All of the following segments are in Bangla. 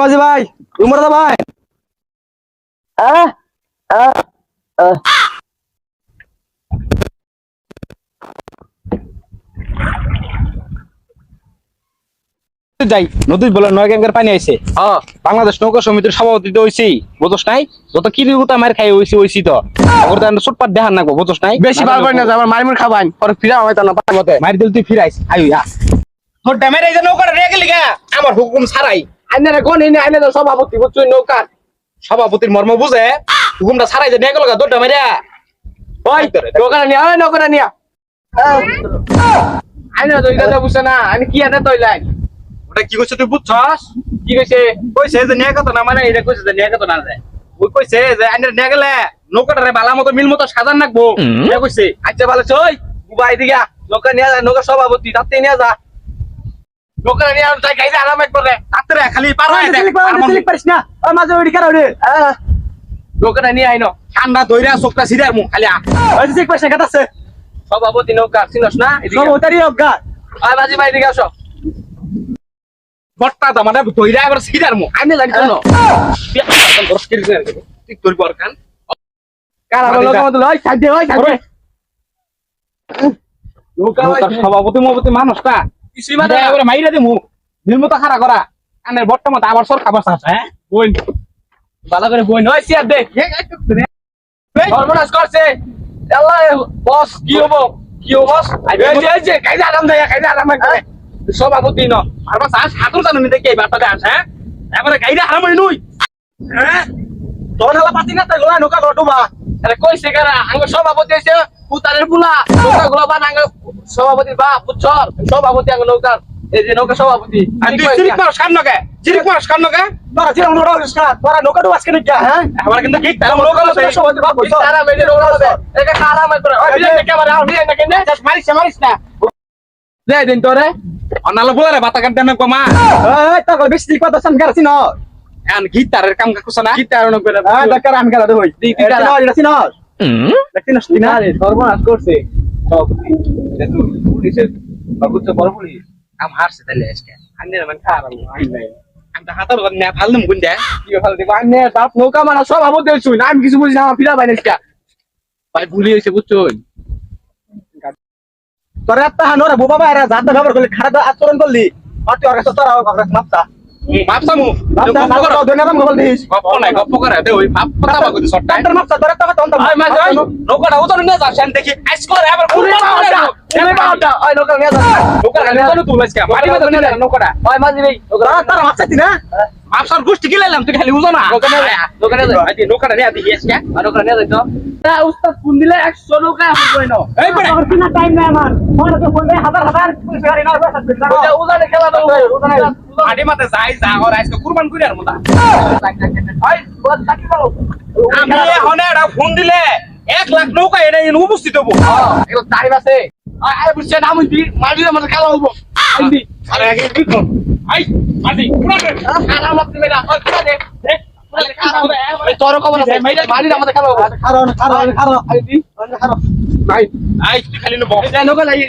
মাঝি ভাই উমর দা ভাই যাই নদী বলে 9 গ্যাঙ্গের পানি আইছে বাংলাদেশ নৌকা সমিতির সভাপতি তো হইছি বুঝছ নাই যত কিরি গুতা মার খাই হইছি তো ওর তো সুটপাট দেখান না গো বুঝছ নাই বেশি বার কই না আমার মাইমুর খাবাইন পরে ফিরা হইতো না পার মতে মার দিল তুই ফিরাইস আইও ইয়া তোর ড্যামের এই যে নৌকাটা রেগে লিগা আমার হুকুম ছাড়াই আইনারে কোন ইনে আইনে তো সভাপতি বুঝছই নৌকা সভাপতির মর্ম বুঝে হুকুমটা ছাড়াই যে নেগে লগা দড়টা মারিয়া ওই নৌকা নিয়া ওই নৌকা নিয়া আইনা তো এটা বুঝছ না আমি কি আতে তইলাই ওটা কি কইছ তুই বুঝছস কি কইছে কইছে যে নেগে তো না মানে এটা কইছে যে নেগে তো না যায় ওই কইছে যে আইনের নেগেলে নৌকাটারে বালা মতো মিল মতো সাজান রাখবো এ কইছে আচ্ছা ভালো চই বুবাই দিগা নৌকা নিয়া যা নৌকা সভাপতি তাতে নিয়া যা নৌকা নিয়া যাই গাইছে আরাম করে তাতে খালি পার হয়ে সিলিক পারিস না ওই মাঝে ওইদিকে রাউরে নৌকা নিয়ে আইনো ঠান্ডা দইরা চোখটা সিরার মুখ খালি ওই সিলিক পারিস না কাটাছে সভাপতি নৌকা চিনস না সভাপতি অজ্ঞা আয় বাজি ভাই দিকে আসো বট্টা মানে দইরা এবার সিরার মুখ আমি জানি কেন ঠিক তোর বরকান কারা বলো কত লই ছাড় ওই ছাড় নৌকার সভাপতি মহপতি মানুষটা কিছুই মানে এবারে মাইরা দে মুখ নির্মতা খাড়া করা কানের বট্টা মতো আবার সর খাবার চাস হ্যাঁ বই ভালো করে বই নয় সিয়ার দে সর্বনাশ করছে আল্লাহ বস কি হবো বস এই যে কাইদা আরাম দেয়া কাইদা আরাম করে সভাপতি ন আর বাস আস হাতুর জানো নি দেখি এই বার্তাটা আস হ্যাঁ এবারে গাইরা হারাম হই নই হ্যাঁ তোর হালা পাতি না তাই গোলা নৌকা লটুবা আরে কইছে কারা আঙ্গ সভাপতি হইছে পুতারের পুলা নৌকা গুলো বানাঙ্গ সভাপতি বা পুচ্ছর সভাপতি আঙ্গ নৌকার এই যে নৌকা সভাপতি আর তুই চিরিক মারস কান নকে চিরিক মারস কান নকে তোরা চিরং নৌকা উস্কা তোরা নৌকা তো আজকে নিকা হ্যাঁ আমার কিন্তু গিট তারা নৌকা সভাপতি বা কইছো তারা মেজে নৌকা হবে একা খারাপ করে ওই বিলে ক্যামেরা আর বিলে কেনে জাস্ট মারিস না দে দিন তোরে অনালো বলে বাতা কাট দেন কমা এই তো বেশি দিক কথা সান গারছি না এন গিটারের কাম কাকুছ না গিটার ন করে ডাক্তার আমি গেলা হই গিটার এটা সিনস দেখছিস না রে সর্বনাশ করছে সভাপতি এটা তুই পুলিশের বাবুচ্চ বড় পুলিশ কাম হারছে তাইলে আজকে আন্নের মান খারাপ আই নাই আমি তো হাতার না ফালদম গুন্ডা কি ভালো দিব আন্নে বাপ নৌকা মানা সভাপতি হইছুই না আমি কিছু বুঝি না ফিরা বাইনেসকা ভাই ভুলি হইছে বুঝছই তোরা তা হানোরা বুবা বাইরা জাত ব্যবহার করলি খারাপ আচরণ করলি অতি অর্গাস তোরা অর্গাস মাপতা মাপসামু গপ্প করে দে ওই মাপ কথা বাগুদি সরটা মাপতা তোরা তো কথা আই মা যাই নৌকাটা উতর নিয়ে যা শান দেখি আইস করে আবার পুরো ওই নৌকা নিয়ে যা নৌকা নিয়ে তো তুলাইছ কা মারি মত নিয়ে নৌকাটা ওই মাঝি ভাই তোরা মাপছাতি না মাপসার গোষ্ঠী গিলাইলাম তুই খালি উজো না নৌকা নিয়ে যা আই নৌকাটা নিয়ে দিই আজকে নৌকা নিয়ে যাই তো উস্তাদ ফোন দিলে 100 নৌকা হই না এই পড়ে আমার কিনা টাইম নাই আমার আমার তো ফোন দেয় হাজার পুলিশ গাড়ি না বসা উজানে খেলা দাও উজানে আডি মাতে যাই যা আর আজকে কুরবান করি আর মতা ওই বল তাকি বলো আমি হনে এটা ফোন দিলে 1 লাখ নৌকা এনে উপস্থিত হবো এগুলো টাইম আছে আই বুঝছে না আমি মারিলে আমাদের খেলা হবো আইবি আরে আগে কি কর আই মাটি পুরা দে খারাপ লাগতে মেলা ওই পুরা দে তোর খবর আছে মারিলে আমাদের খেলা হবো খারাপ আইবি খারাপ নাই আই তুই খালি নব এই নৌকা লাগি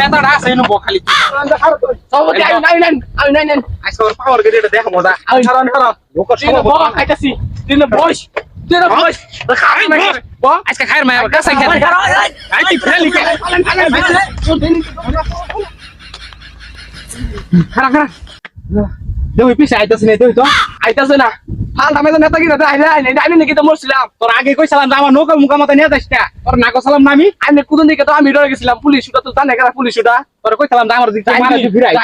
নেতাটা আছে নব খালি সভাপতি আমি নাই আজকে ওর পাওয়ার গেটে এটা দেখো মজা খারাপ নৌকা সভাপতি খাইতাছি দিন বস খাই আজকে খাইর মায়া কাছে খাই আই তুই ফেলি খারা খারা দেখো পিছে আইতাছ না তুই তো আইতাছে না হাল আমি তো নেতা কি না আইলে নাকি তো মরছিলাম তোর আগে কইছিলাম যে আমার নৌকা মুখা মতো নিয়ে যাস না তোর না কইছিলাম না আমি কোন দিকে তো আমি ডরে গেছিলাম পুলিশ তো জানে কেন পুলিশ তোর কইছিলাম যে আমার দিকে মারা ফিরাই